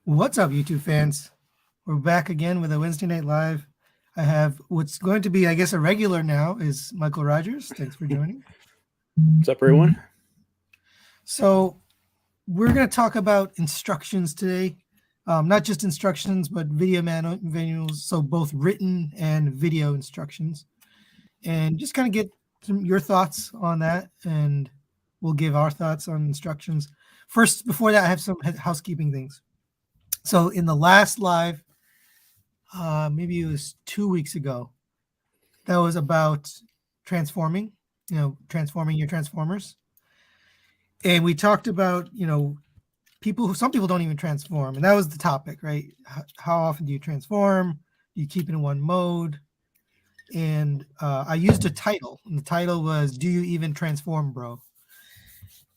What's up, YouTube fans? We're back again with a Wednesday Night Live. I have what's going to be, I guess, a regular now is Michael.Rogers. Thanks for joining. What's up, everyone? So we're going to talk about instructions today. Not just instructions, but video manuals. So both written and video instructions. And just kind of get your thoughts on that. And we'll give our thoughts on instructions. First, before that, I have some housekeeping things. So in the last live, maybe it was 2 weeks ago, that was about transforming, transforming your transformers. And we talked about, some people don't even transform. And that was the topic, right? How often do you transform? Do you keep it in one mode? And I used a title, and the title was, "Do you even transform, bro?"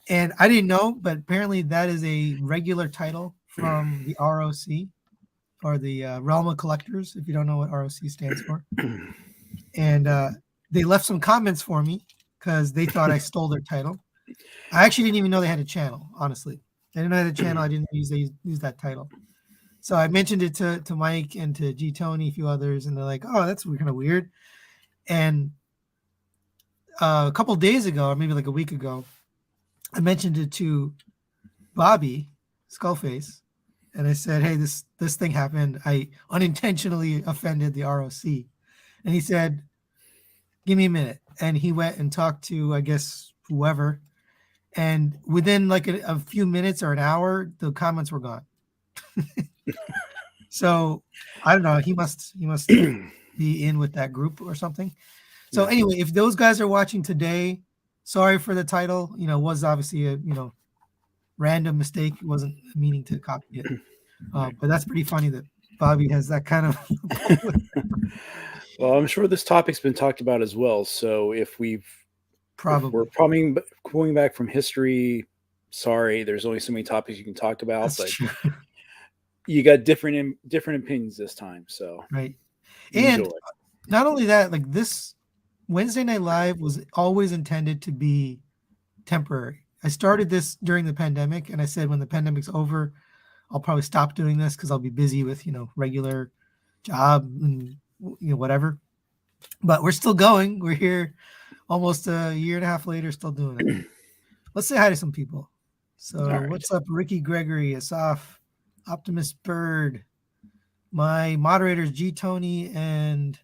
And I didn't know, but apparently that is a regular title from the ROC, or the Realm of Collectors, if you don't know what ROC stands for. And they left some comments for me because they thought I stole their title. I actually didn't even know they had a channel, honestly. I didn't know they had a channel. I didn't use that title. So I mentioned it to Mike and to G Tony, a few others, and they're like, "Oh, that's kind of weird." And a couple days ago, or maybe like a week ago, I mentioned it to Bobby Skullface, and I said, "Hey, this thing happened. I unintentionally offended the ROC." And he said, "Give me a minute." And he went and talked to, I guess, whoever. And within like a few minutes or an hour, the comments were gone. So I don't know. He must be in with that group or something. So anyway, if those guys are watching today, sorry for the title. It was obviously a random mistake. It wasn't meaning to copy it. But that's pretty funny that Bobby has that kind of. Well, I'm sure this topic's been talked about as well. So if we're probably going back from history, sorry, there's only so many topics you can talk about. That's but true. You got different opinions this time. So right. Enjoy. And not only that, like this Wednesday Night Live was always intended to be temporary. I started this during the pandemic, and I said when the pandemic's over, I'll probably stop doing this because I'll be busy with regular job and whatever. But we're still going. We're here almost a year and a half later, still doing it. Let's say hi to some people. So right. What's up, Ricky Gregory, Asaf, Optimus Bird, my moderators G Tony and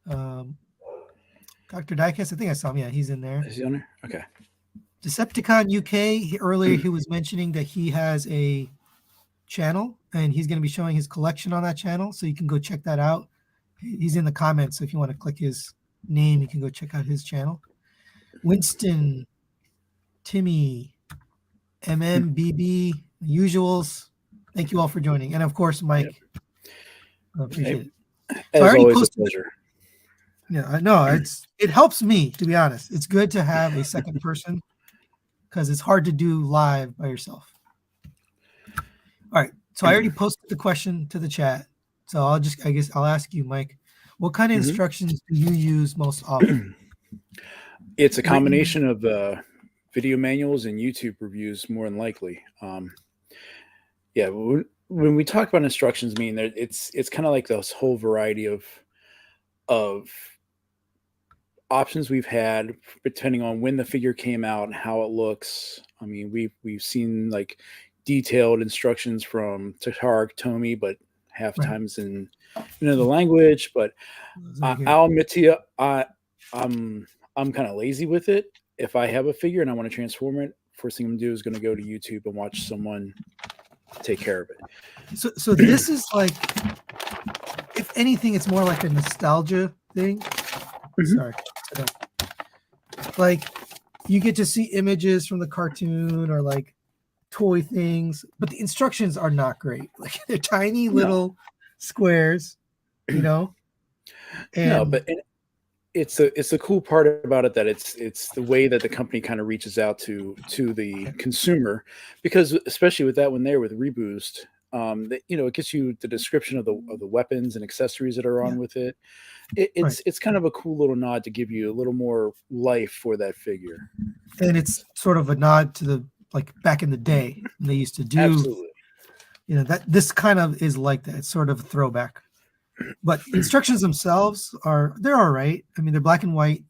Dr. Diecast. I think I saw him. Yeah, he's in there. Is he on there? Okay. Decepticon UK. Earlier he was mentioning that he has a channel and he's going to be showing his collection on that channel, so you can go check that out. He's in the comments, so if you want to click his name, you can go check out his channel. Winston, Timmy, MMBB, usuals. Thank you all for joining, and of course, Mike. I appreciate it. So as always, a pleasure. Yeah, I know it helps me, to be honest. It's good to have a second person because it's hard to do live by yourself. All right, so I already posted the question to the chat. So I'll ask you, Mike, what kind of instructions do you use most often? It's a combination of video manuals and YouTube reviews, more than likely. When we talk about instructions, it's kind of like this whole variety of options we've had depending on when the figure came out and how it looks. I mean, we've seen like detailed instructions from Tatark, Tomy, but half times in the language. But I'll admit to you, I'm kind of lazy with it. If I have a figure and I want to transform it, first thing I'm gonna do is gonna go to YouTube and watch someone take care of it. So this is like, if anything, it's more like a nostalgia thing. Sorry. Like you get to see images from the cartoon or like toy things, but the instructions are not great. Like they're tiny little squares, And but it's the cool part about it that it's the way that the company kind of reaches out to the consumer, because especially with that one there with Reboost, it gets you the description of the weapons and accessories that are on with it. It's kind of a cool little nod to give you a little more life for that figure. And it's sort of a nod to the, like, back in the day when they used to do that this kind of is like that. It's sort of a throwback. But the instructions themselves they're all right. I mean, they're black and white,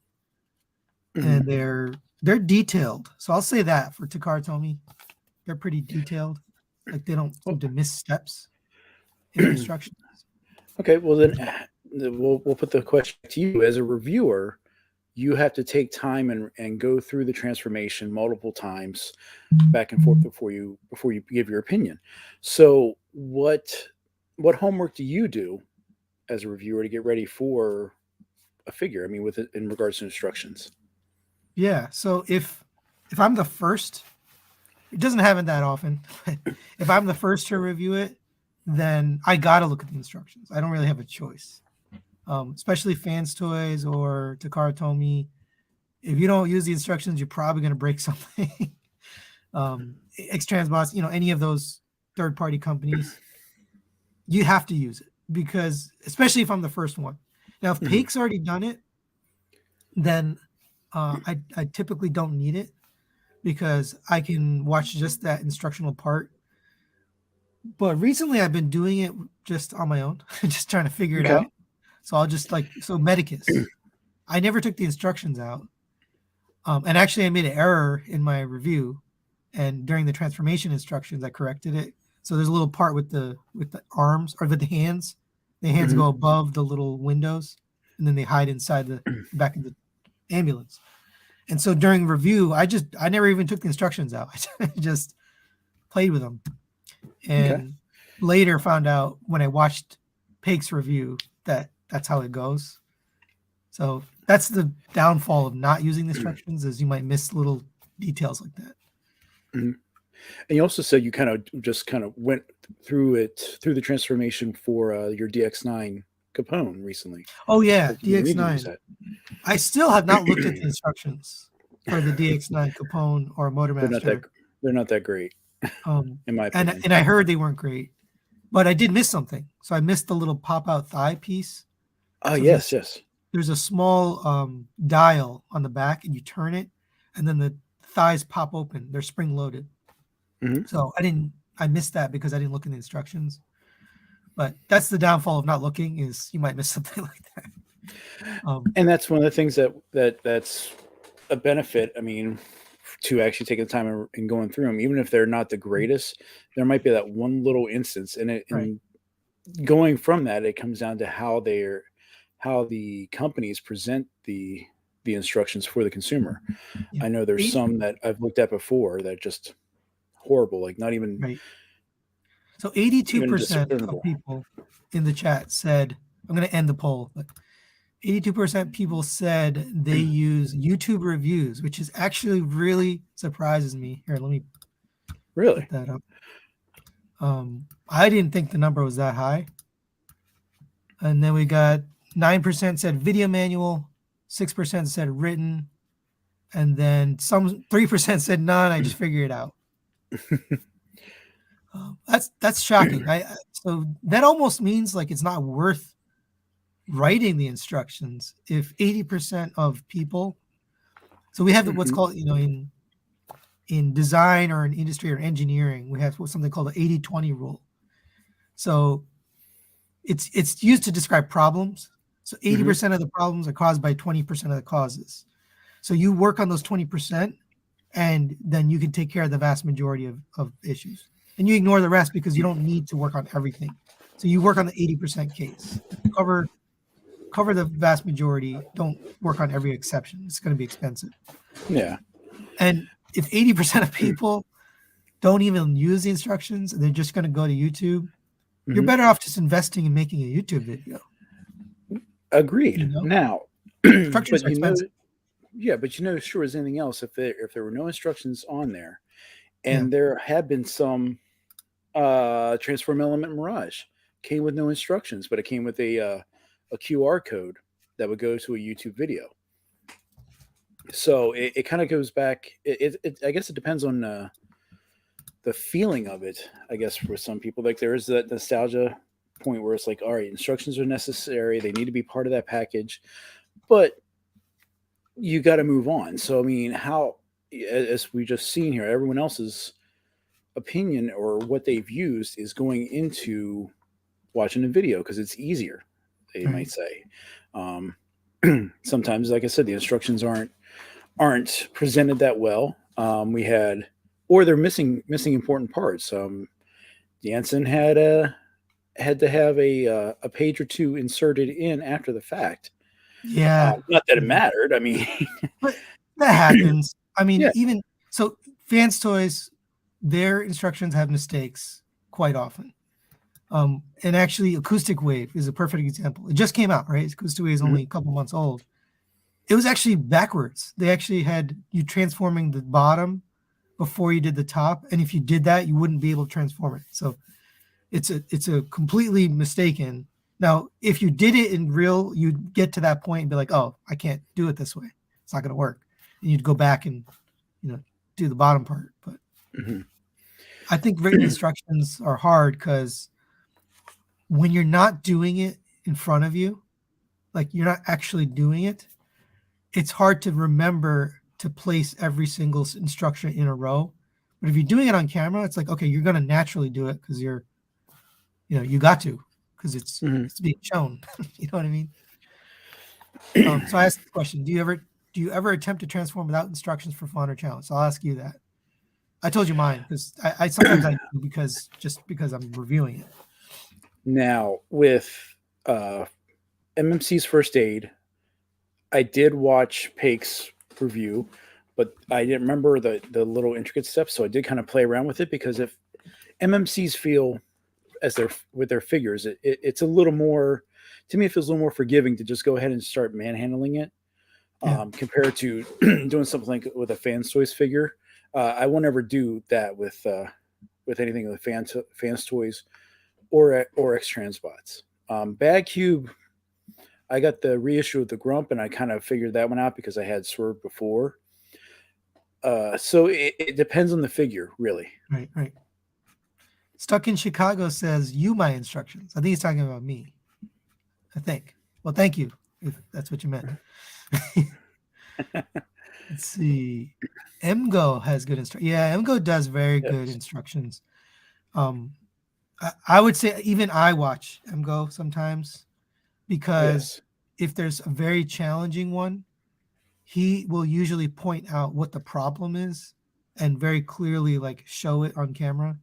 and they're detailed. So I'll say that for Takara Tomy, they're pretty detailed. Like they don't seem to miss steps in the instructions. Okay, well then we'll put the question to you as a reviewer. You have to take time and go through the transformation multiple times, back and forth before you give your opinion. So what homework do you do as a reviewer to get ready for a figure? I mean, with it in regards to instructions. Yeah. So if I'm the first, it doesn't happen that often. If I'm the first to review it, then I gotta look at the instructions. I don't really have a choice. Especially Fans Toys or Takara Tomy. If you don't use the instructions, you're probably gonna break something. X-Transbots, any of those third-party companies, you have to use it because, especially if I'm the first one. Now, if Pake's already done it, then I typically don't need it because I can watch just that instructional part. But recently, I've been doing it just on my own, just trying to figure it Okay. out. So I'll just Medicus. I never took the instructions out, and actually, I made an error in my review, and during the transformation instructions, I corrected it. So there's a little part with the arms or with the hands. The hands go above the little windows, and then they hide inside the back of the ambulance. And so during review, I never even took the instructions out. I just played with them, and later found out when I watched Pake's review that that's how it goes. So that's the downfall of not using the instructions, is you might miss little details like that. And you also said you kind of went through the transformation for your DX9 Capone recently. Oh yeah, Like, you need to use DX9. that. I still have not looked at the instructions for the DX9 Capone or Motormaster. They're not that great, in my opinion. And I heard they weren't great, but I did miss something. So I missed the little pop-out thigh piece. Oh, So yes. There's a small dial on the back, and you turn it, and then the thighs pop open. They're spring-loaded. So I missed that because I didn't look in the instructions. But that's the downfall of not looking, is you might miss something like that. And that's one of the things that's a benefit. I mean, to actually take the time and going through them, even if they're not the greatest, there might be that one little instance. And going from that, it comes down to how the companies present the instructions for the consumer. Yeah. I know there's some that I've looked at before that just horrible, like not even right. So 82% of people in the chat said, I'm going to end the poll, but 82% people said they use YouTube reviews, which is actually really surprises me. Here, let me put that up. I didn't think the number was that high. And then we got 9% said video manual, 6% said written, and then 3% said none. I just figure it out. That's shocking. So that almost means like it's not worth writing the instructions if 80% of people. So we have what's called, in design or in industry or engineering, we have something called the 80-20 rule. So it's used to describe problems. So 80% of the problems are caused by 20% of the causes. So you work on those 20%, and then you can take care of the vast majority of issues. And you ignore the rest because you don't need to work on everything. So you work on the 80% case. Cover the vast majority. Don't work on every exception. It's going to be expensive. Yeah. And if 80% of people don't even use the instructions and they're just going to go to YouTube, you're better off just investing in making a YouTube video. Agreed. Now, instructions are expensive. But sure as anything else, if there were no instructions on there, and there had been some Transform Element Mirage came with no instructions, but it came with a QR code that would go to a YouTube video. So it kind of goes back. I guess it depends on the feeling of it. I guess for some people, like there is that nostalgia point where it's like, all right, instructions are necessary. They need to be part of that package, but you got to move on. So I mean, how, as we just seen here, everyone else's opinion or what they've used is going into watching a video because it's easier, they Right. might say. Um, Sometimes, like I said, the instructions aren't presented that well. We had, or they're missing important parts. Jansen had to have a page or two inserted in after the fact. Yeah. Not that it Yeah. mattered. I mean, But that happens. I mean, yeah. even so, Fans Toys, their instructions have mistakes quite often. And actually, Acoustic Wave is a perfect example. It just came out, right? Acoustic Wave is Mhm. only a couple months old. It was actually backwards. They actually had you transforming the bottom before you did the top, and if you did that, you wouldn't be able to transform it. So it's a completely mistaken. Now, if you did it in real, you'd get to that point and be like, "Oh, I can't do it this way. It's not going to work." And you'd go back and you know do the bottom part. But Mhm. I think written instructions are hard because when you're not doing it in front of you, like you're not actually doing it, it's hard to remember to place every single instruction in a row. But if you're doing it on camera, it's like, okay, you're going to naturally do it because you got to, because it's Mhm. it's being shown. You know what I mean? So I asked the question: Do you ever attempt to transform without instructions for fun or challenge? So I'll ask you that. I told you mine because I sometimes I do because I'm reviewing it. Now with uh, MMC's first aid, I did watch Pake's review, but I didn't remember the little intricate steps, so I did kind of play around with it because if MMCs feel as their with their figures, it's a little more, to me it feels a little more forgiving to just go ahead and start manhandling it, Yeah, compared to doing something like with a Fans Toys figure. I won't ever do that with anything with Fans Toys or X Transbots. Bad Cube, I got the reissue of the Grump, and I kind of figured that one out because I had Swerve before. So it depends on the figure, really. right, right. Stuck in Chicago says you my instructions. I think he's talking about me. I think. Well, thank you if that's what you meant. Let's see. MGO has good instructions. Yeah, MGO does very good Yes. instructions. Um, I would say even I watch MGO sometimes Oh because yes. if there's a very challenging one, he will usually point out what the problem is and very clearly like show it on camera.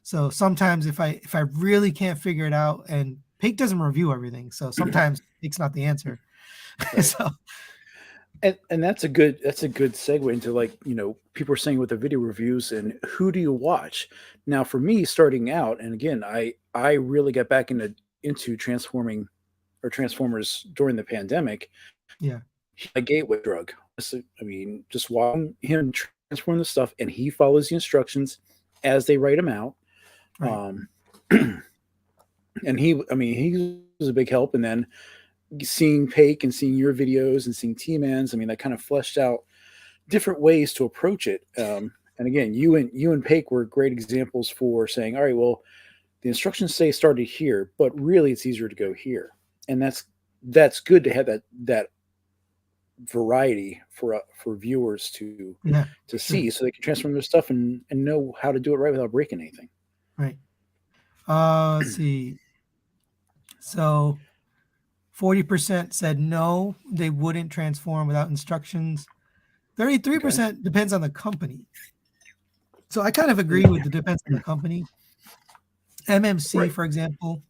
So sometimes if I really can't figure it out, and Pake doesn't review everything, so sometimes Pake's not the answer. Right. So And that's a good segue into, like, people are saying with the video reviews and who do you watch. Now for me, starting out, and again, I really got back into transforming or Transformers during the pandemic. yeah, A gateway drug. I mean, just watching him transform the stuff, and he follows the instructions as they write them out. right. Um, and I mean, he was a big help. And then seeing Pake and seeing your videos and seeing T-Man's, I mean, that kind of fleshed out different ways to approach it. And again, you and Pake were great examples for saying, all right, well, the instructions say started here, but really it's easier to go here, and that's good to have that variety for viewers Yeah, to for sure. see, so they can transform their stuff and know how to do it right without breaking anything. Right. Let's see. So 40% said no, they wouldn't transform without instructions. Okay. 33% depends on the company. So I kind of agree with Mm. the depends on the company. MMC, Right. for example,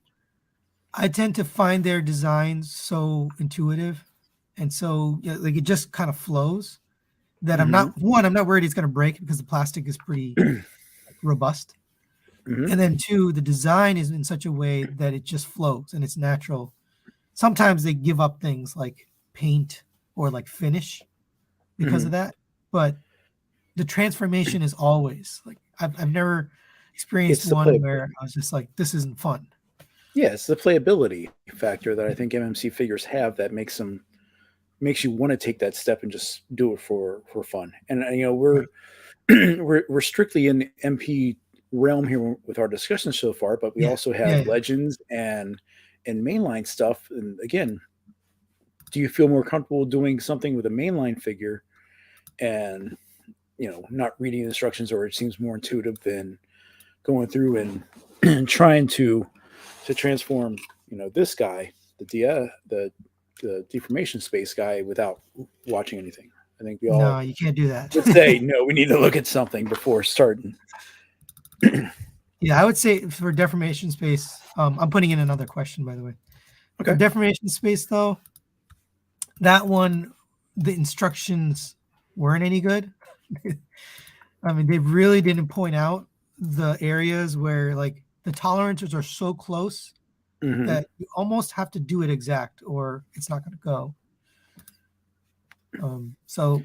I tend to find their designs so intuitive and so like it just kind of flows that Hmm. I'm not worried it's going to break because the plastic is pretty robust. Hmm. And then two, the design is in such a way that it just flows and it's natural. Sometimes they give up things like paint or like finish because Hmm. of that, but the transformation is always like I've never experienced It's the one play. where I was just like, this isn't fun. Yeah, it's the playability factor that I think MMC figures have that makes you want to take that step and just do it for fun. And we're Right. we're strictly in the MP realm here with our discussions so far, but we Yeah. also Yeah. have Yeah. legends and mainline stuff. And again, do you feel more comfortable doing something with a mainline figure and not reading instructions, or it seems more intuitive than going through and trying to transform, this guy, the deformation space guy, without watching anything. I think we all No, you can't do that. would say, no, we need to look at something before starting. Yeah, I would say for deformation space, I'm putting in another question, by the way. Okay. For deformation space, though, that one, the instructions weren't any good. I mean, they really didn't point out the areas where like the tolerances are so close that you almost have to do it exact or it's not going to go. So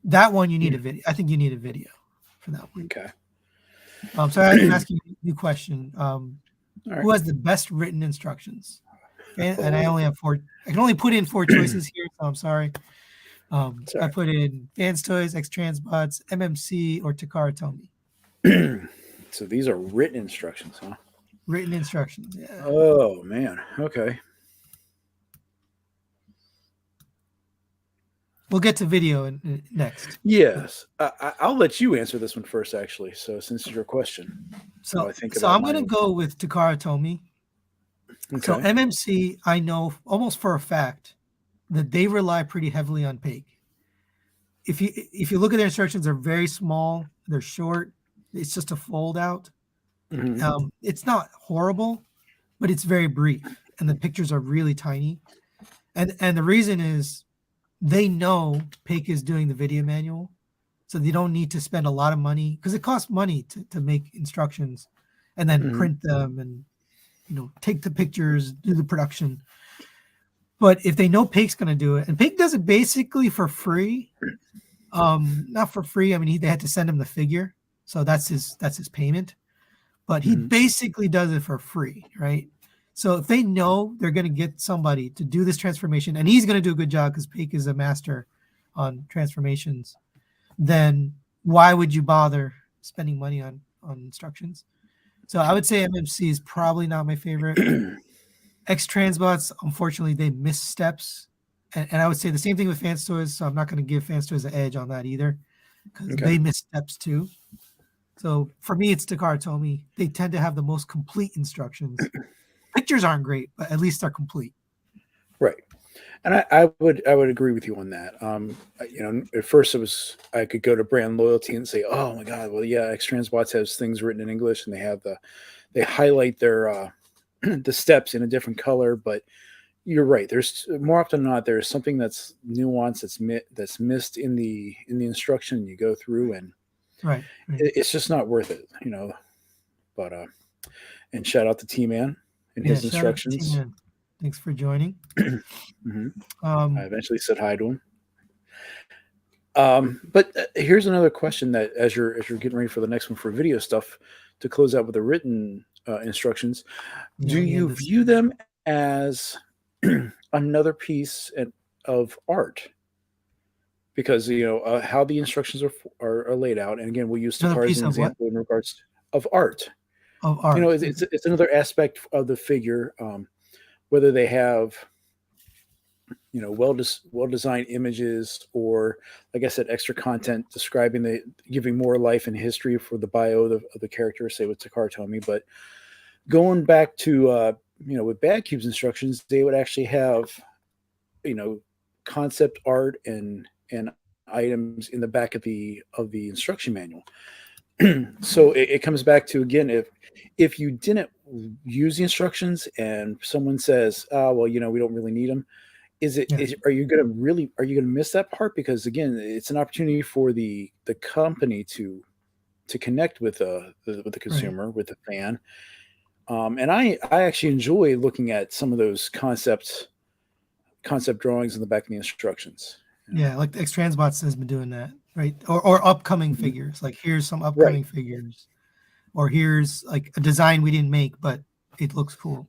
that one you need a video. I think you need a video for that one. Okay. So I'm asking you a new question. All right. Who has the best written instructions? And I only have 4. I can only put in 4 choices here, so I'm sorry. I put in Fans Toys, X Transbots, MMC, or Takara Tomy. So these are written instructions, huh? Written instructions, yeah. Oh man. Okay. We'll get to video next. Yes, I'll let you answer this one first, actually. So since it's your question, So I think so I'm going to go with Takara Tomy. Okay. So MMC, I know almost for a fact that they rely pretty heavily on Pake. If you look at their instructions, they're very small, they're short. It's just a fold out. It's not horrible, but it's very brief, and the pictures are really tiny. And the reason is they know Pake is doing the video manual, so they don't need to spend a lot of money because it costs money to make instructions and then print them and take the pictures, do the production. But if they know Pake's going to do it, and Pake does it basically for free, not for free. I mean, they had to send him the figure, so that's his payment. But he basically does it for free, right? So if they know they're going to get somebody to do this transformation, and he's going to do a good job because Pake is a master on transformations, then why would you bother spending money on instructions? So I would say MMC is probably not my favorite. X Transbots, unfortunately, they miss steps. And I would say the same thing with Fans Toys, so I'm not going to give Fans Toys an edge on that either because they miss steps too. So for me, it's Takara Tomy. They tend to have the most complete instructions. Pictures aren't great, but at least they're complete. Right. And I would agree with you on that. At first I could go to brand loyalty and say, oh my God, well, yeah, X Transbots has things written in English and they highlight their the steps in a different color. But you're right. There's more often than not, there's something that's nuanced that's missed in the instruction you go through, and right. It's just not worth it, But and shout out to T-Man and his instructions. Thanks for joining. I eventually said hi to him. But here's another question that as you're getting ready for the next one for video stuff to close out with the written instructions, do you view them as another piece of art? Because how the instructions are laid out, and again, we'll use Takara as an example in regards of art. Of art, it's another aspect of the figure. Whether they have, well-designed images, or like I said, extra content describing giving more life and history for the bio of the character, say with Takara Tomy. But going back to with Bad Cube's instructions, they would actually have concept art and items in the back of the instruction manual. So it comes back to, again, if you didn't use the instructions and someone says, oh, well, we don't really need them, are you going to miss that part? Because again, it's an opportunity for the company to connect with the consumer, with the fan. And I actually enjoy looking at some of those concept drawings in the back of the instructions. Yeah, like the X Transbots has been doing that, right? Or upcoming figures. Like here's some upcoming figures, or here's like a design we didn't make, but it looks cool.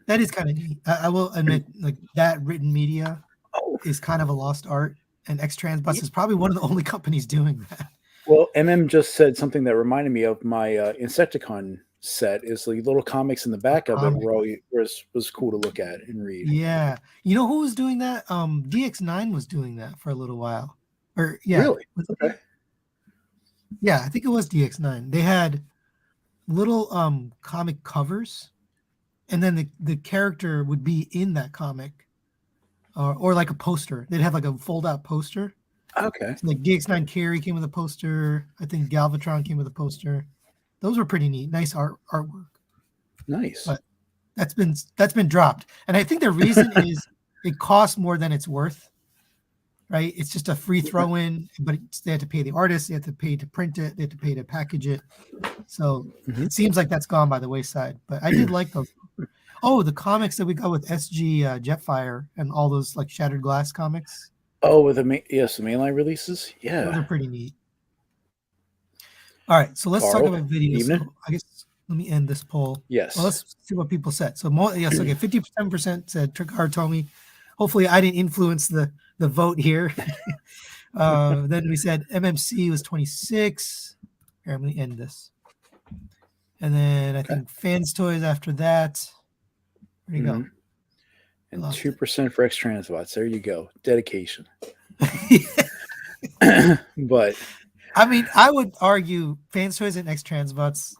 That is kind of neat. I will admit, like that written media is kind of a lost art, and X Transbots is probably one of the only companies doing that. Well, MM just said something that reminded me of my Insecticon set. Is the little comics in the back of it was cool to look at and read. Yeah, you know who was doing that? DX9 was doing that for a little while. Or yeah, really? Okay. Yeah, I think it was DX9. They had little comic covers, and then the character would be in that comic, or like a poster. They'd have like a fold out poster. Okay. So like DX9 Carry came with a poster. I think Galvatron came with a poster. Those were pretty neat. Nice artwork. Nice. But that's been dropped. And I think the reason is it costs more than it's worth. Right? It's just a free throw in, but they have to pay the artist, they have to pay to print it, they have to pay to package it. So Mhm. it seems like that's gone by the wayside. But I did like those. Oh, the comics that we got with SG Jetfire and all those like Shattered Glass comics. Oh, with the mainline releases? Those Yeah. are pretty neat. All right, so let's talk Carl, about videos. evening. So I guess let me end this poll. Yes. Well, let's see what people said. So yes, okay, 57% said Tricard Tomy. Hopefully I didn't influence the vote here. Then we said MMC was 26. Here, I'm going to end this. And then I think Fans Toys after that. Where'd you go? And 2% for X Transbots. There you go. Dedication. But I mean, I would argue Fans Toys and X Transbots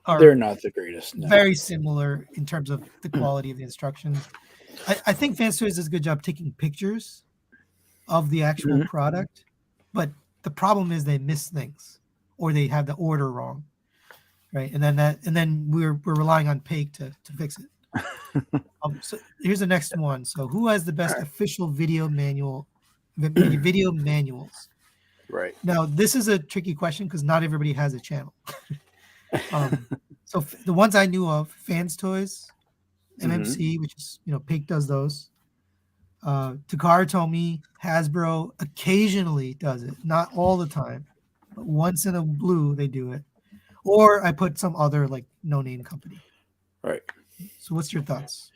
are they're not the greatest. No. very similar in terms of the quality of the instructions. I think Fans Toys does a good job taking pictures of the actual product, but the problem is they miss things or they have the order wrong, right? And then we're relying on Paik to fix it. So here's the next one. So who has the best official video manuals? Right. Now this is a tricky question because not everybody has a channel. So the ones I knew of, Fans Toys, MMC, which is Paik does those. Takara Tomy, Hasbro occasionally does it, not all the time, but once in a blue they do it. Or I put some other like no-name company. Right. So what's your thoughts?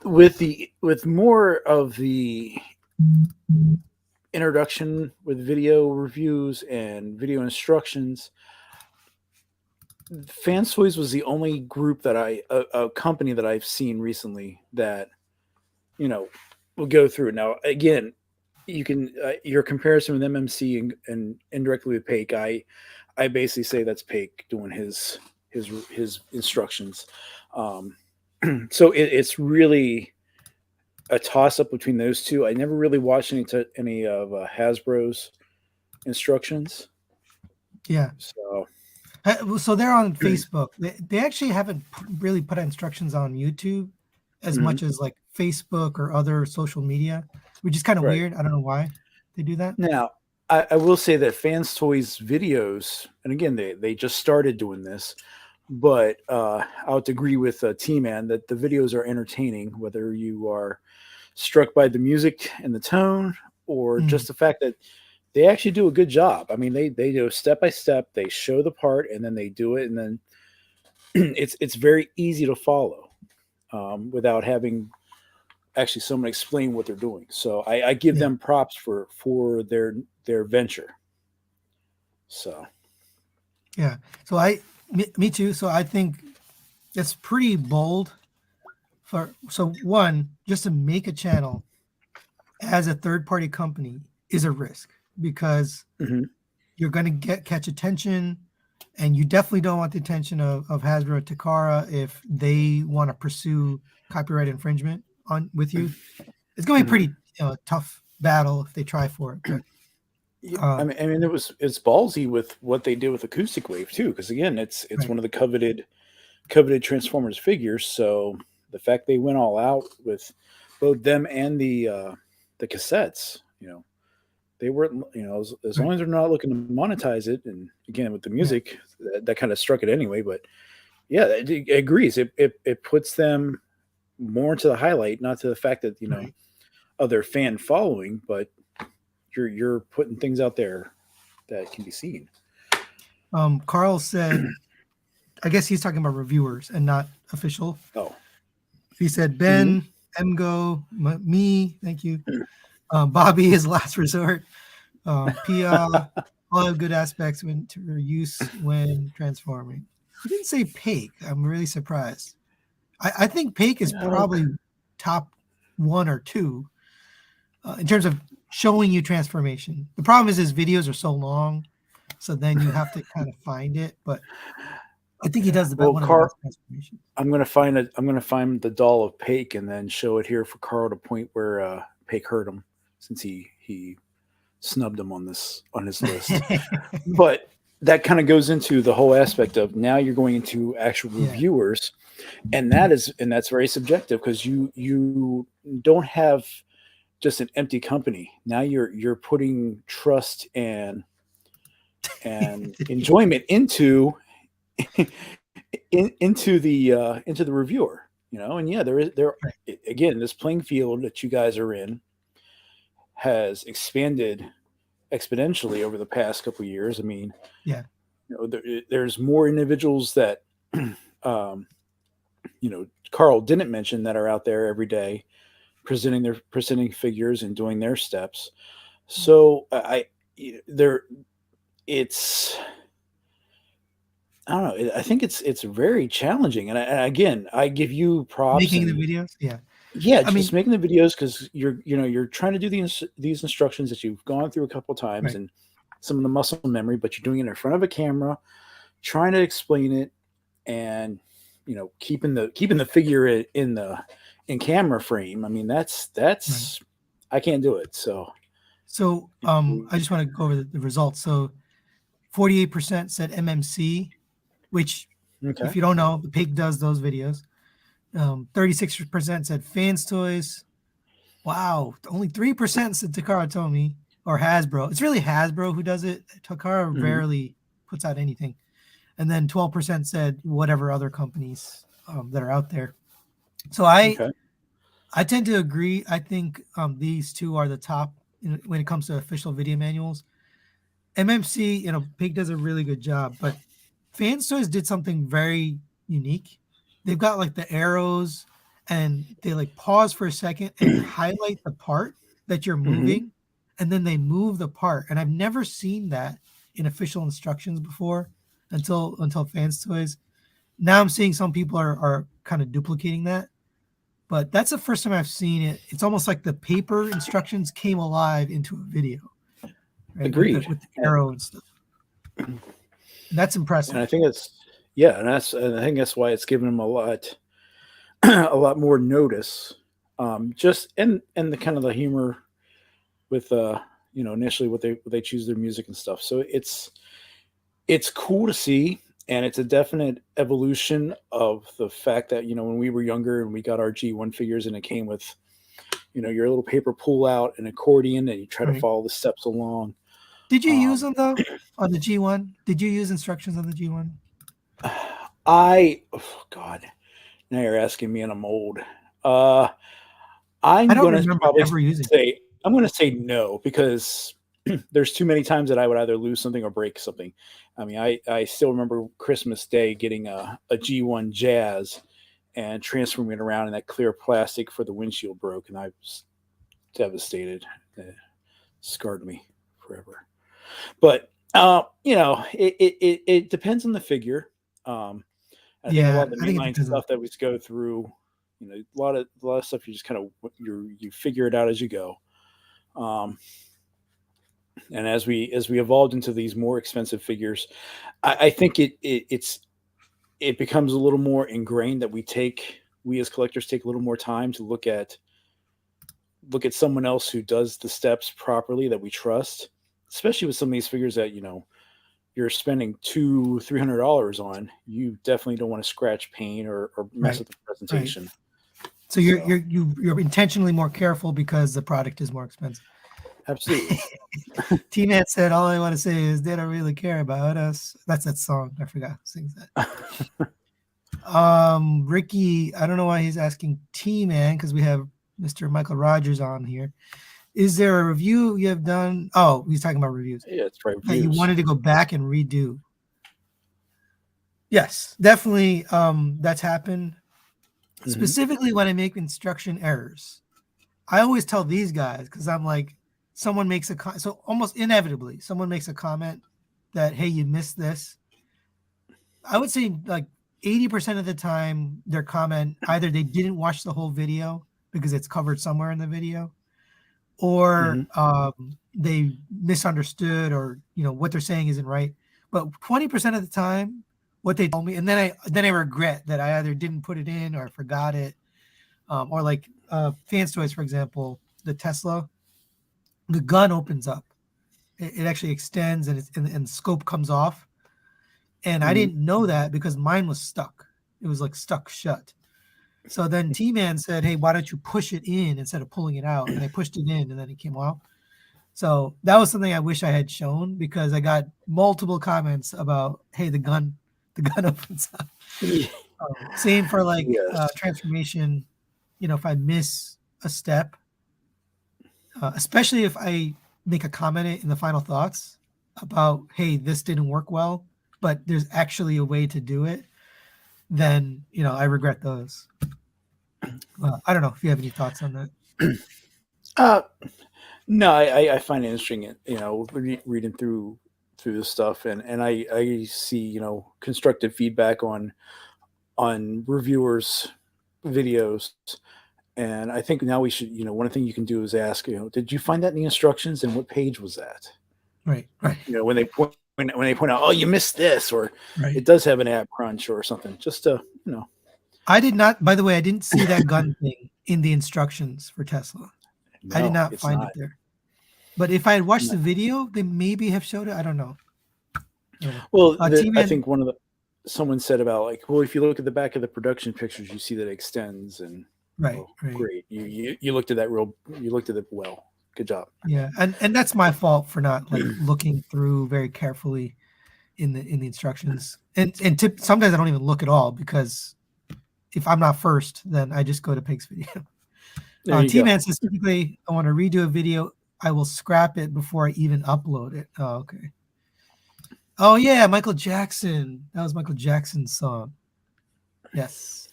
With more of the introduction with video reviews and video instructions, Fans Toys was the only group that a company that I've seen recently that will go through. Now again, you can your comparison with MMC and indirectly with Paik, I basically say that's Paik doing his instructions. So it's really a toss up between those two. I never really watched any of Hasbro's instructions. Yeah. So they're on Facebook. They actually haven't really put instructions on YouTube as much as like Facebook or other social media, which is kind of weird. I don't know why they do that. Now, I will say that Fans Toys videos, and again, they just started doing this, but I would agree with T-Man that the videos are entertaining, whether you are struck by the music and the tone or just the fact that they actually do a good job. I mean, they do step by step, they show the part and then they do it. And then it's very easy to follow without having actually someone explain what they're doing. So I give them props for their venture. So. Yeah. So me too. So I think it's pretty bold so one, just to make a channel as a third-party company is a risk because you're going to catch attention, and you definitely don't want the attention of Hasbro or Takara if they want to pursue copyright infringement with you. It's going to be a pretty tough battle if they try for it. But, I mean, it's ballsy with what they did with Acoustic Wave too, because again, it's one of the coveted Transformers figures. So the fact they went all out with both them and the cassettes, they weren't, as long as they're not looking to monetize it, and again with the music, that kind of struck it anyway. But yeah, it agrees. It puts them more into the highlight, not to the fact that of their fan following, but you're putting things out there that can be seen. Carl said, I guess he's talking about reviewers and not official. Oh, he said Ben, Emgo, me, thank you. Bobby, his last resort. Pia, all have good aspects to use when transforming. He didn't say Paik. I'm really surprised. I think Paik is probably top 1 or 2 in terms of showing you transformation. The problem is his videos are so long So then you have to kind of find it. But I think he does Well, one of the Carl, best transformations. I'm gonna find the doll of Pake and then show it here for Carl to point where Pake hurt him, since he snubbed him on his list. But that kind of goes into the whole aspect of now you're going into actual Yeah, reviewers, and that's very subjective because you don't have just an empty company. Now you're putting trust and enjoyment into the reviewer, and yeah, there right. again, this playing field that you guys are in has expanded exponentially over the past couple of years. I mean, Yeah, there's more individuals that um, Carl didn't mention that are out there every day presenting figures and doing their steps. So there it's I don't know. I think it's very challenging, and again, I give you props. making the And videos. Yeah, yeah, I just mean, making the videos because you're trying to do these instructions that you've gone through a couple of times right, and some of the muscle memory, but you're doing it in front of a camera, trying to explain it, and keeping the figure in camera frame. I mean, right. that's I can't do it. So So I just want to go over the results. So 48% said MMC, which, okay. if you don't know, the pig does those videos. 36% said Fans Toys. Wow, only 3% said Takara Tomy or Hasbro. It's really Hasbro who does it. Takara Hmm. rarely puts out anything. And then 12% said whatever other companies that are out there. So Okay. I tend to agree. I think these two are the top when it comes to official video manuals. MMC, Pig does a really good job, but Fans Toys did something very unique. They've got like the arrows and they like pause for a second and highlight the part that you're Hmm. moving, and then they move the part. And I've never seen that in official instructions before until Fans Toys. Now I'm seeing some people are kind of duplicating that, but that's the first time I've seen it. It's almost like the paper instructions came alive into a video, right? With the Agreed. arrow and stuff. And that's And impressive. I think it's yeah, and I think that's why it's given them a lot a lot more notice. Just and the kind of the humor with initially what they choose their music and stuff. So it's cool to see, and it's a definite evolution of the fact that when we were younger and we got our G1 figures and it came with your little paper pull out and accordion and you try to Right. follow the steps along. Did you use Um, them though on the G1? Did you use instructions on the G1? oh God, now you're asking me and I'm old. I I'm don't gonna remember probably ever using. say I'm gonna say no because there's too many times that I would either lose something or break something. I mean, I still remember Christmas Day getting a G1 Jazz and transferring it around, and that clear plastic for the windshield broke, and I was devastated. It scarred me forever. But it depends on the figure. Um, I think a lot Yeah, of the I think it mainline depends on. stuff that we go through, a lot of stuff you just kind of you figure it out as you go. Um, and as we evolved into these more expensive figures, I think it becomes a little more ingrained that we as collectors take a little more time to look at someone else who does the steps properly that we trust, especially with some of these figures that you're spending $200-300 on. You definitely don't want to scratch paint or mess Right, with the right. presentation. So So you're intentionally more careful because the product is more expensive. absolutely. T-Man said, "All I want to say is they don't really care about us." That's that song. I forgot who sings that. Ricky, I don't know why he's asking T-Man because we have Mr. Michael.Rogers on here. Is there a review you have done? Oh, he's talking about reviews Yeah, it's right that you views. wanted to go back and redo. Yes, definitely. That's happened. Hmm. Specifically when I make instruction errors. I always tell these guys because I'm like, someone makes so almost inevitably, someone makes a comment that, hey, you missed this. I would say like 80% of the time, their comment either they didn't watch the whole video because it's covered somewhere in the video, or Mhm. they misunderstood, or what they're saying isn't right. But 20% of the time, what they told me, and then I regret that I either didn't put it in or forgot it, or like Fans Toys, for example, the Tesla, the gun opens up, it actually extends, and scope comes off, and I Mhm. didn't know that because mine was stuck. It was like stuck shut. So then T-Man said, "Hey, why don't you push it in instead of pulling it out?" And I pushed it in, and then it came out. So that was something I wish I had shown, because I got multiple comments about, "Hey, the gun opens up." Yeah. Same for like Yes. transformation. If I miss a step, especially if I make a comment in the final thoughts about, "Hey, this didn't work well, but there's actually a way to do it," then I regret those. I don't know if you have any thoughts on that. Uh, no, I find it interesting, reading through this stuff, and I see, constructive feedback on reviewers' videos. And I think now we should, one thing you can do is ask, did you find that in the instructions, and what page was that? Right, right, When they point out, oh, you missed this, or right. it does have an app crunch or something, just to, I did not. By the way, I didn't see that gun thing in the instructions for Tesla. I did no, not it's find not. it there. But if I had watched No. the video, they maybe have showed it. I don't know. I don't know. Well, I T-Man, think someone said about, like, well, if you look at the back of the production pictures, you see that it extends, and right, oh, right. great, you looked at that you looked at it well. Good job. Yeah, and that's my fault for not like looking through very carefully in the instructions. And sometimes I don't even look at all, because if I'm not first, then I just go to Pig's video. There you go. T-Man says, typically I want to redo a video, I will scrap it before I even upload it. Oh, okay. Oh yeah, Michael Jackson. That was Michael Jackson's song. Yes.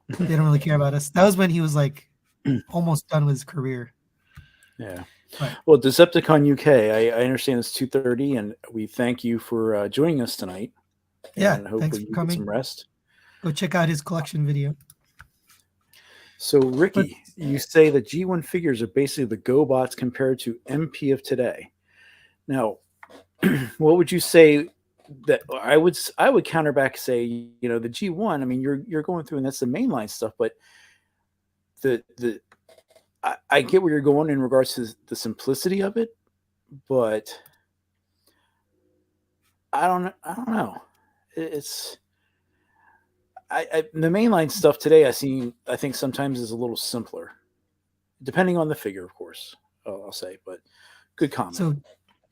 They don't really care about us. That was when he was like almost done with his career. Yeah. But Well, Decepticon UK, I understand it's 2:30, and we thank you for joining us tonight, yeah, and thanks hopefully for you get coming. some rest. Go check out his collection video. So, But Ricky, you say that G1 figures are basically the GoBots compared to MP of today. Now, what would you say that I would counter back, say, the G1, I mean, you're going through, and that's the mainline stuff, but the I get where you're going in regards to the simplicity of it, but I don't know. It's the mainline stuff today, I think sometimes is a little simpler, depending on the figure, of course. I'll say, but good comment. so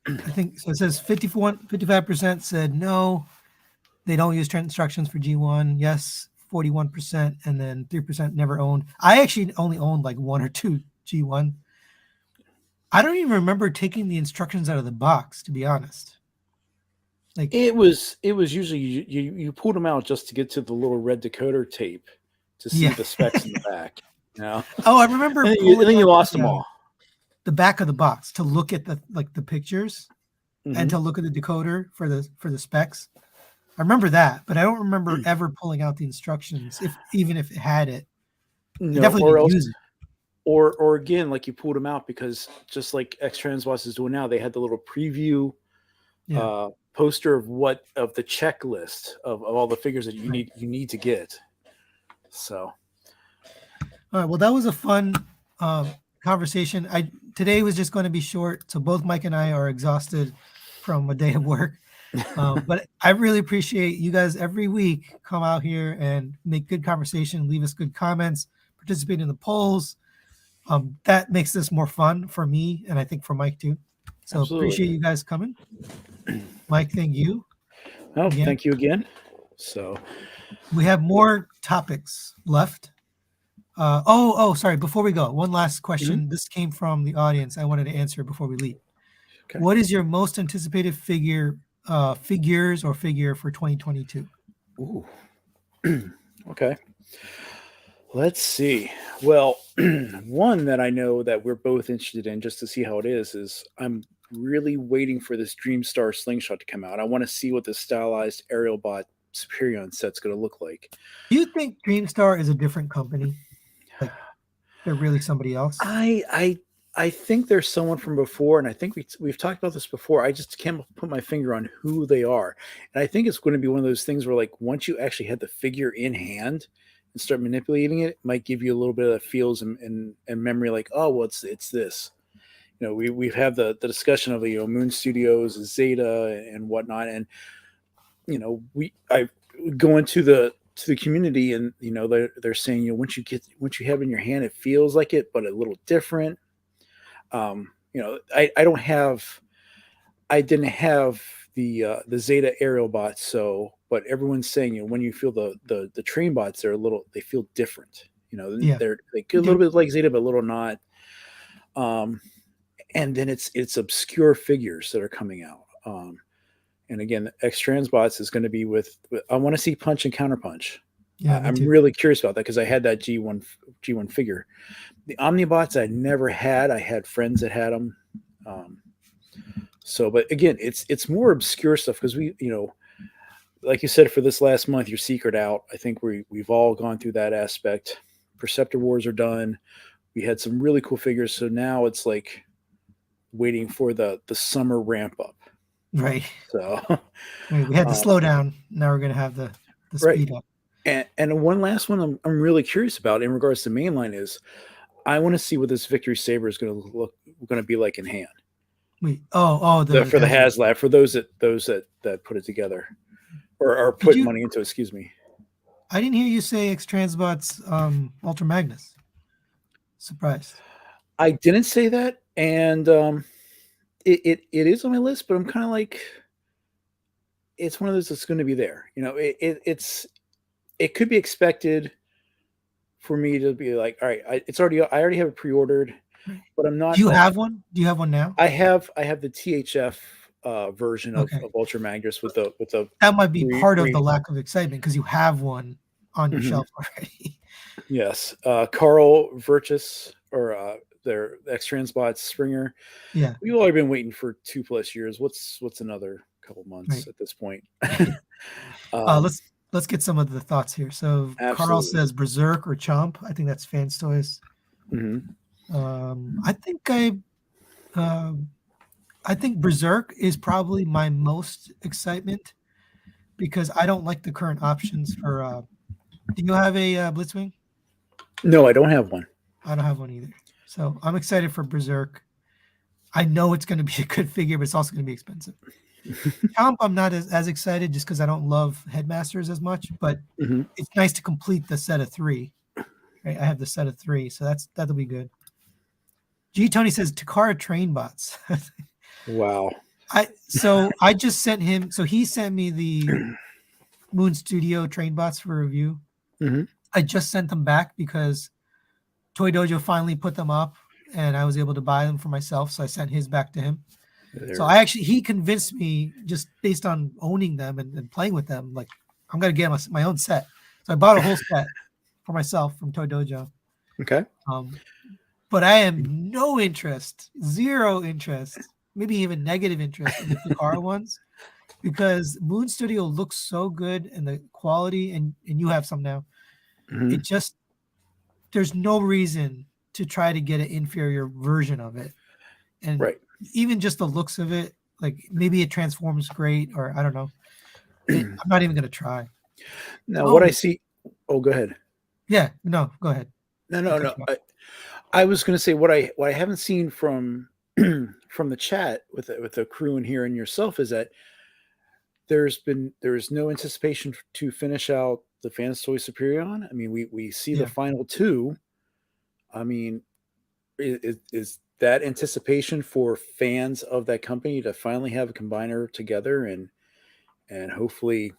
I think so. It says 55% said no, they don't use trend instructions for G1. Yes, 41%, and then 3% never owned. I actually only owned like one or two G1. I don't even remember taking the instructions out of the box, to be honest. Like, It was usually you pulled them out just to get to the little red decoder tape to see yeah. the specs in the back, Oh, I remember and then pulling you out lost them all. the back of the box to look at the pictures, and Hmm. to look at the decoder for the specs. I remember that, but I don't remember ever pulling out the instructions, if even if it had it. I No, definitely or didn't else, use it. or again, like, you pulled them out because, just like X Transboss is doing now, they had the little preview Yeah. poster of the checklist of all the figures that Right. you need to get. So All right. Well, that was a fun conversation. Today was just going to be short, so both Mike and I are exhausted from a day of work. But I really appreciate you guys every week come out here and make good conversation, leave us good comments, participate in the polls. That makes this more fun for me, and I think for Mike too. So absolutely. appreciate you guys coming. Mike, thank you Oh, again. thank you again. So We have more topics left. Sorry. Before we go, one last mhm. question. This came from the audience. I wanted to answer before we leave. Okay. What is your most anticipated figures or figure for 2022? Ooh. Okay. Let's see. Well, one that I know that we're both interested in, just to see how it is I'm really waiting for this Dreamstar slingshot to come out. I want to see what the stylized aerial bot Superion set's going to look like. Do you think Dreamstar is a different company? Like they're really somebody else? I I think there's someone from before, and I think we've talked about this before. I just can't put my finger on who they are, and I think it's going to be one of those things where, like, once you actually have the figure in hand and start manipulating it, it might give you a little bit of feels and memory, like, oh, well, it's this. We've had the discussion of Moon Studios, Zeta, and whatnot, and I go into the community, and they're saying once you have it in your hand, it feels like it, but a little different. I didn't have the Zeta aerial bots, but everyone's saying when you feel the train bots, they feel different. Yeah. They get a little bit like Zeta, but a little not. And then it's obscure figures that are coming out. And again, X Transbots is going to be with I want to see Punch and Counterpunch. Yeah, I'm really curious about that because I had that G1 figure. The Omnibots I never had. I had friends that had them. But again, it's more obscure stuff because like you said, for this last month, your Secret out. I think we've all gone through that aspect. Perceptor Wars are done. We had some really cool figures, so now it's like waiting for the summer ramp up. Right. So we had the slowdown. Now we're going to have the speed up. And one last one I'm really curious about in regards to mainline is I want to see what this Victory Saber is going to be like in hand. Wait, for the HasLab, for those that put it together or put money into it, excuse me. I didn't hear you say X Transbots Ultra Magnus. Surprised. I didn't say that, and it is on my list, but I'm kind of like, it's one of those that's going to be there. It could be expected for me to be like, all right, I already have it pre-ordered, but I'm not. Do you have one? Do you have one now? I have the THF version of Ultra Magnus with the. That might be part of the lack of excitement because you have one on your shelf already. Yes, Carl Virtus or their X Transbots Springer. Yeah, we've already been waiting for 2+ years. What's another couple months at this point? Let's get some of the thoughts here. So absolutely. Carl says Berserk or Chomp. I think that's Fans Toys. I think Berserk is probably my most excitement because I don't like the current options for. Do you have a Blitzwing? No, I don't have one. I don't have one either. So I'm excited for Berserk. I know it's going to be a good figure, but it's also going to be expensive. Chomp, I'm not as excited just because I don't love Headmasters as much, but it's nice to complete the set of 3. Right? I have the set of 3, so that'll be good. G Tony says Takara train bots. Wow. I just sent him. So he sent me the Moon Studio train bots for review. I just sent them back because Toy Dojo finally put them up, and I was able to buy them for myself. So I sent his back to him. So he convinced me just based on owning them and playing with them. Like, I'm going to get my own set. So I bought a whole set for myself from Toy Dojo. Okay. But I am zero interest, maybe even negative interest in the Takara ones because Moon Studio looks so good and the quality, and you have some now. It just, there's no reason to try to get an inferior version of it. And even just the looks of it, like maybe it transforms great, or I don't know. I'm not even going to try. Now, what I see. Oh, go ahead. Yeah, no, go ahead. No. I was going to say what I haven't seen from the chat with the crew in here and yourself is that there is no anticipation to finish out the Fans Toy Superion. I mean, we see the final 2. I mean, is that anticipation for fans of that company to finally have a combiner together and hopefully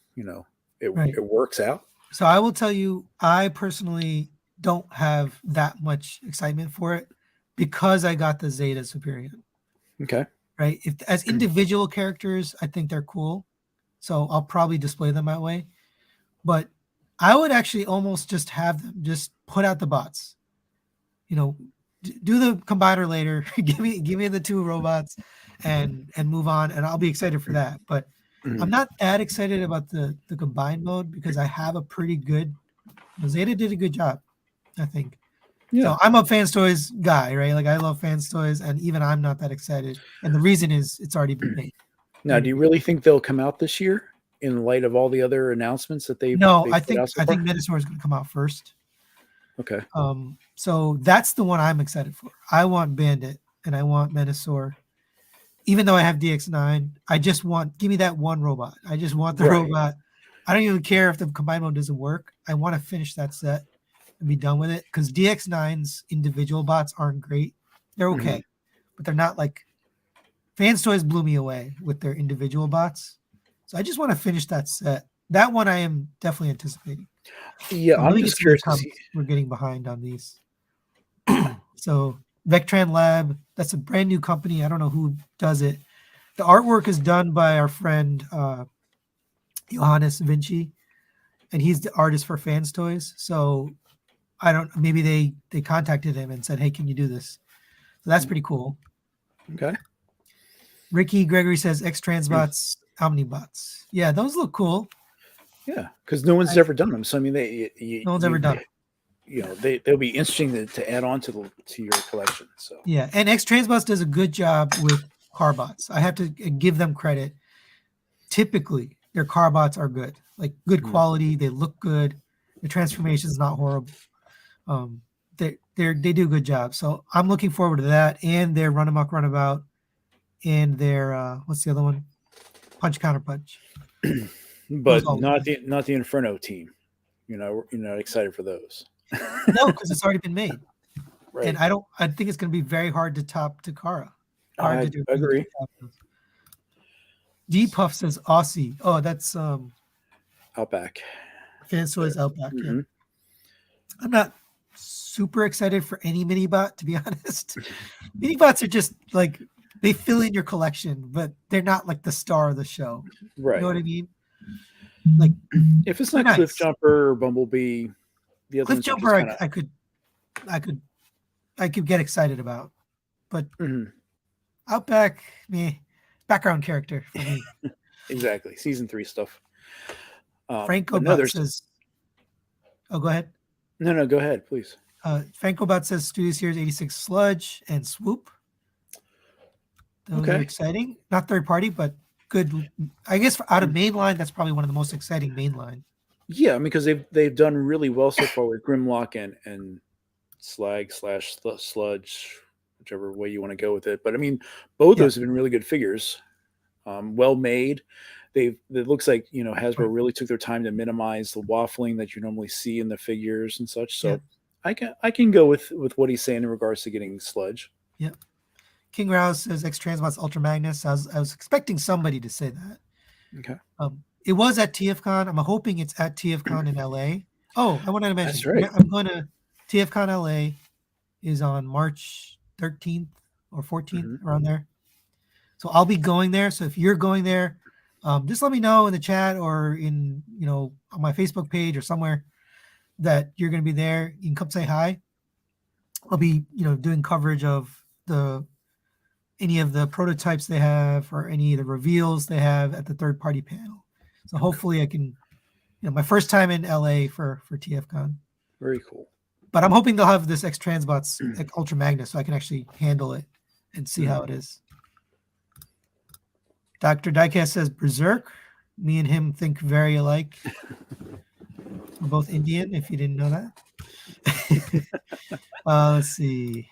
it works out? So I will tell you, I personally don't have that much excitement for it because I got the Zeta Superion. Okay. Right. As individual characters, I think they're cool. So I'll probably display them that way. But I would actually almost just have them just put out the bots. Do the combiner later. give me the 2 robots and move on, and I'll be excited for that. But I'm not that excited about the combine mode because I have a pretty good. Zeta did a good job, I think. Yeah. So I'm a Fans Toys guy, right? Like I love Fans Toys, and even I'm not that excited. And the reason is it's already been made. Now, do you really think they'll come out this year in light of all the other announcements that No, they've put out so I far? think Metasaur is going to come out first. Okay. So that's the one I'm excited for. I want Bandit and I want Metasaur. Even though I have DX9, I just want give me that one robot. I just want the Right. robot. I don't even care if the combined mode doesn't work. I want to finish that set and be done with it because DX9's individual bots aren't great. They're okay, but they're not like Fans Toys blew me away with their individual bots. So I just want to finish that set. That one I am definitely anticipating. Yeah, So let I'm me get just to the curious to see. comments. We're getting behind on these. So Vectran Lab, that's a brand new company. I don't know who does it. The artwork is done by our friend Johannes Vinci, and he's the artist for Fans Toys. So I don't. Maybe they contacted him and said, "Hey, can you do this?" So that's pretty cool. Okay. Ricky Gregory says X Transbots, Omnibots. Yeah, those look cool. Yeah, because no one's ever done them. So I mean, No one's ever done. They'll be interesting to add on to your collection. So Yeah, and X Transbots does a good job with carbots. I have to give them credit. Typically, their carbots are good, like good quality. They look good. The transformation is not horrible. They do a good job. So I'm looking forward to that, and their Run Amok Runabout, and their what's the other one? Punch Counter Punch. but not the Inferno team. You're not excited for those. No, because it's already been made. Right. And I think it's going to be very hard to top Takara. I agree. D Puff says Aussie. Oh, that's Outback. Fans Toys Outback. Mm-hmm. Yeah. I'm not super excited for any mini bot, to be honest. Mini bots are just like they fill in your collection, but they're not like the star of the show. Right. You know what I mean? Like if it's not Cliff Jumper or Bumblebee, the other Cliff Jumper I could get excited about. But Outback, background character for me. Exactly. Season 3 stuff. Franco Bot says, oh, go ahead. No, go ahead, please. Franco Bot says Studio Series 86 Sludge and Swoop. Those are exciting. Not third party, but good. I guess out of mainline, that's probably one of the most exciting mainline. Yeah, because they've done really well so far with Grimlock and Slag/Sludge, whichever way you want to go with it. But I mean, both those have been really good figures, well made. It looks like Hasbro really took their time to minimize the waffling that you normally see in the figures and such. So I can go with what he's saying in regards to getting Sludge. Yep. King Rouse says X Transbots Ultra Magnus. I was expecting somebody to say that. Okay. It was at TFCon. I'm hoping it's at TFCon in LA. Oh, I wanted to mention. That's right. I'm going to TFCon LA is on March 13th or 14th around there. So I'll be going there. So if you're going there, just let me know in the chat or in on my Facebook page or somewhere that you're going to be there. You can come say hi. I'll be doing coverage of any of the prototypes they have or any of the reveals they have at the third party panel. So hopefully I can, my first time in LA for TFCon. Very cool. But I'm hoping they'll have this X Transbots Ultra Magnus so I can actually handle it and see how it is. Dr. Diecast says Berserk. Me and him think very alike. We're both Indian, if you didn't know that. Let's see.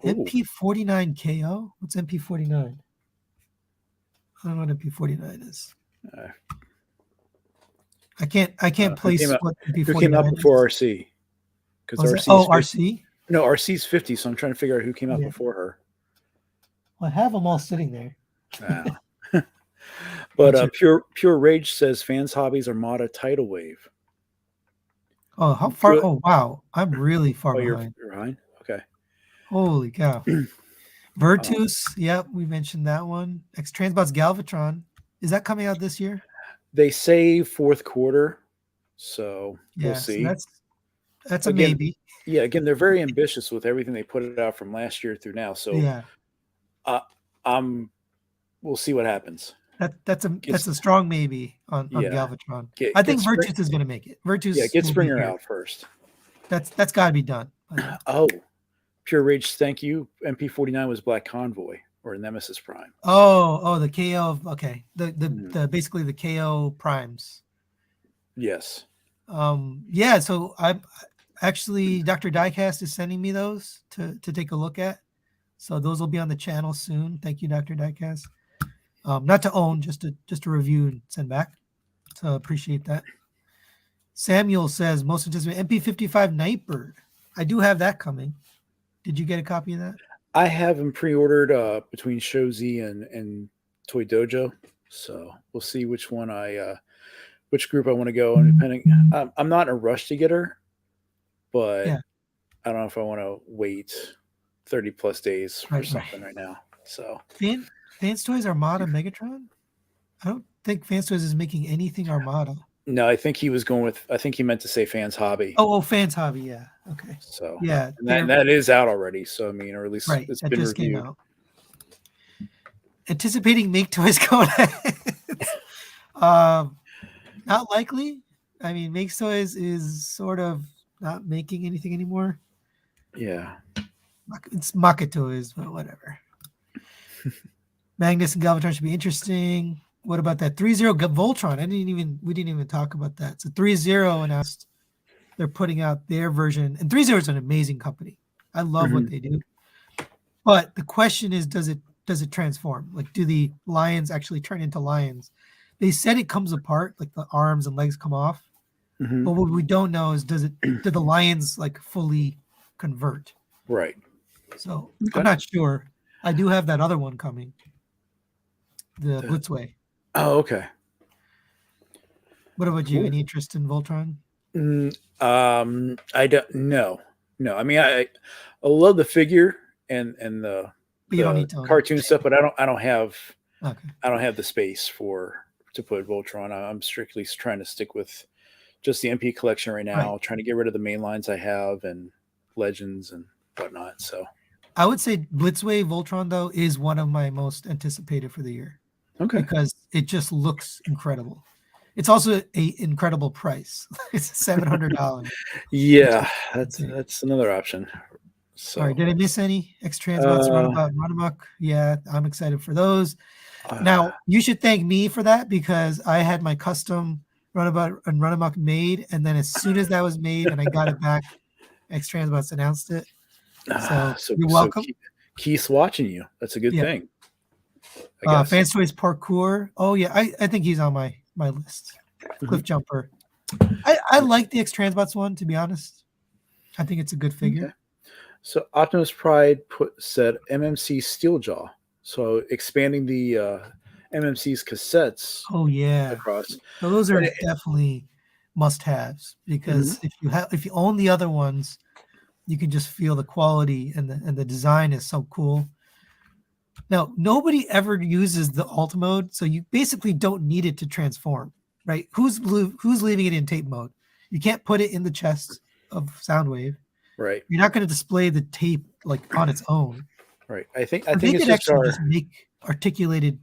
MP49 KO? What's MP49? I don't know what MP49 is. I can't place what MP49 who came out before is. RC? Because RC? No, RC's 50, so I'm trying to figure out who came out before her. Well, I have them all sitting there. But Pure Rage says fans' hobbies are Mata Tidal Wave. Oh, how far? Oh, wow. I'm really far behind. You're behind? Okay. Holy cow. Virtus. Yep, we mentioned that one. X Transbots Galvatron. Is that coming out this year? They say fourth quarter, so we'll see. So that's a maybe. Yeah, again, they're very ambitious with everything they put out from last year through now. So we'll see what happens. That's a strong maybe on Galvatron. I think Virtus is going to make it. Virtus. Yeah, get Springer out first. That's got to be done But, Oh, Pure Rage, thank you. MP49 was Black Convoy or Nemesis Prime. oh, the KO. Okay, Mhm. the basically the KO primes. Yes. Yeah. So I actually Dr. Diecast is sending me those to take a look at. So those will be on the channel soon. Thank you, Dr. Diecast. Not to own, just to review and send back. So appreciate that. Samuel says most anticipated MP55 Nightbird. I do have that coming. Did you get a copy of that? I have them pre-ordered between Shozi and Toy Dojo, so we'll see which one which group I want to go. And depending, I'm not in a rush to get her, but Yeah. I don't know if I want to wait 30 plus days for Right. something right now. So Fans Toys Armada Megatron. I don't think Fans Toys is making anything Armada. no, I think he was going with. I think he meant to say Fans Hobby. Oh, Fans Hobby. Yeah. Okay. So Yeah. and that is out already. So I mean, or at least Right. it's That been just came reviewed. out. Anticipating Make Toys going not likely. I mean, Make Toys is sort of not making anything anymore. Yeah. It's Maka Toys, but whatever. Magnus and Galvatron should be interesting. What about that 3-0 Voltron? We didn't even talk about that. So 3-0 announced they're putting out their version, and 3-0 is an amazing company. I love what they do. But the question is, does it transform? Like, do the lions actually turn into lions? They said it comes apart, like the arms and legs come off. Mm-hmm. But what we don't know is do the lions like fully convert? Right. So I'm not sure. I do have that other one coming. The Blitzway. Oh, okay. What about you? Any interest in Voltron? I don't. No. I mean, I love the figure and the cartoon stuff, but I don't have the space to put Voltron. I'm strictly trying to stick with just the MP collection right now. Trying to get rid of the main lines I have and Legends and whatnot. So I would say Blitzway Voltron though is one of my most anticipated for the year. Okay. Because it just looks incredible. It's also an incredible price. It's $700. Yeah, that's another option. So, all right, did I miss any X-Transbots, Runabout, Runamuck? Yeah, I'm excited for those. Now you should thank me for that because I had my custom Runabout and Runamuck made, and then as soon as that was made and I got it back, X-Transbots announced it. So you're welcome. So Keith's watching you. That's a good thing. Fans Toys Parkour. Oh yeah, I think he's on my list. Cliff Jumper. I like the X-Transbots one, to be honest. I think it's a good figure. Okay. So Optimus Pride said MMC Steeljaw. So expanding the MMC's cassettes. Oh yeah. Across. So those are definitely must-haves because if you own the other ones, you can just feel the quality and the design is so cool. Now, nobody ever uses the alt mode, so you basically don't need it to transform, right? Who's leaving it in tape mode? You can't put it in the chest of Soundwave. Right. You're not going to display the tape like on its own. Right. I think they it's could actually just make articulated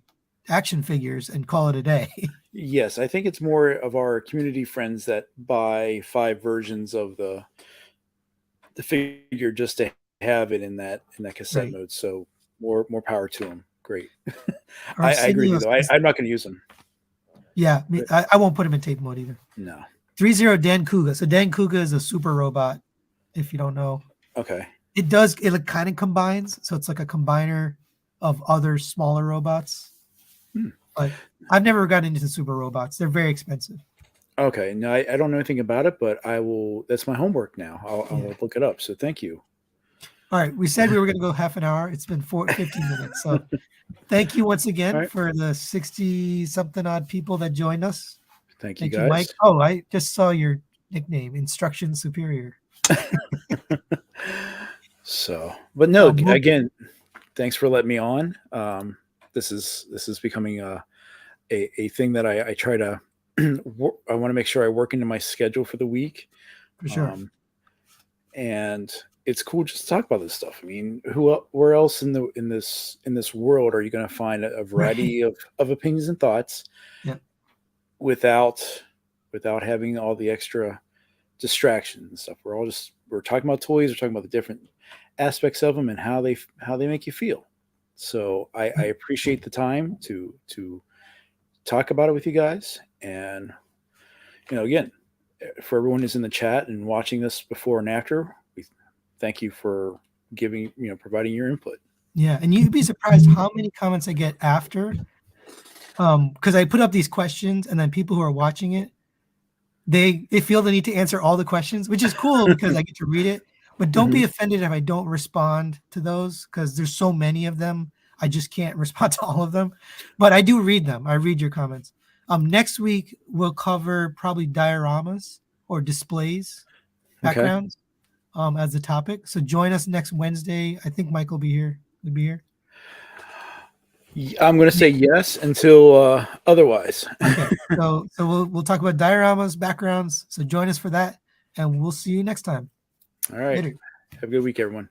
action figures and call it a day. Yes, I think it's more of our community friends that buy 5 versions of the figure just to have it in that cassette mode. So more power to them. Great. I agree with you though. I'm not going to use them. Yeah, I won't put him in tape mode either. No. 3-0 Dan Kuga. So Dan Kuga is a super robot, if you don't know. Okay. It kind of combines. So it's like a combiner of other smaller robots. But I've never gotten into super robots. They're very expensive. Okay. No, I don't know anything about it, but I will. That's my homework now. I'll look it up. So thank you. All right. We said we were going to go half an hour. It's been 15 minutes. So thank you once again for the 60-something odd people that joined us. Thank you, guys. Mike. Oh, I just saw your nickname, Instruction Superior. So, but no, again, thanks for letting me on. This is becoming a thing that I try to. I want to make sure I work into my schedule for the week. For sure. And it's cool just to talk about this stuff. I mean, where else in this world are you going to find a variety of opinions and thoughts without having all the extra distractions and stuff? We're all just we're talking about toys, we're talking about the different aspects of them and how they make you feel. So I appreciate the time to talk about it with you guys. And again, for everyone who's in the chat and watching this before and after, we thank you for providing your input. Yeah, and you'd be surprised how many comments I get after, because I put up these questions, and then people who are watching it, they feel the need to answer all the questions, which is cool because I get to read it. But don't be offended if I don't respond to those, because there's so many of them. I just can't respond to all of them. But I do read them. I read your comments. Next week we'll cover probably dioramas or displays, backgrounds, as the topic. So join us next Wednesday. I think Mike will be here. He'll be here. I'm going to say yes until otherwise. Okay. So we'll talk about dioramas, backgrounds. So join us for that, and we'll see you next time. All right. Later. Have a good week, everyone.